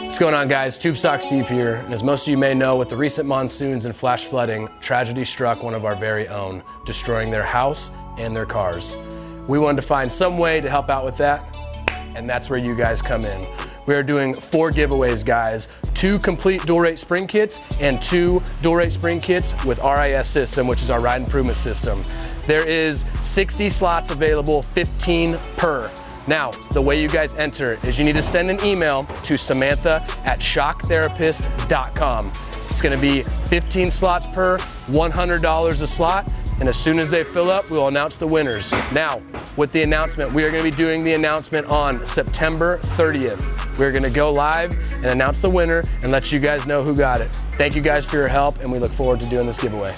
What's going on, guys? Tube Sock Steve here, and as most of you may know, with the recent monsoons and flash flooding, tragedy struck one of our very own, destroying their house and their cars. We wanted to find some way to help out with that, and that's where you guys come in. We are doing 4 giveaways, guys. 2 complete dual rate spring kits and 2 dual rate spring kits with RIS system, which is our ride improvement system. There is 60 slots available, 15 per. Now, the way you guys enter is you need to send an email to Samantha@shocktherapist.com. It's gonna be 15 slots per, $100 a slot, and as soon as they fill up, we'll announce the winners. Now, with the announcement, we are gonna be doing the announcement on September 30th. We're gonna go live and announce the winner and let you guys know who got it. Thank you guys for your help, and we look forward to doing this giveaway.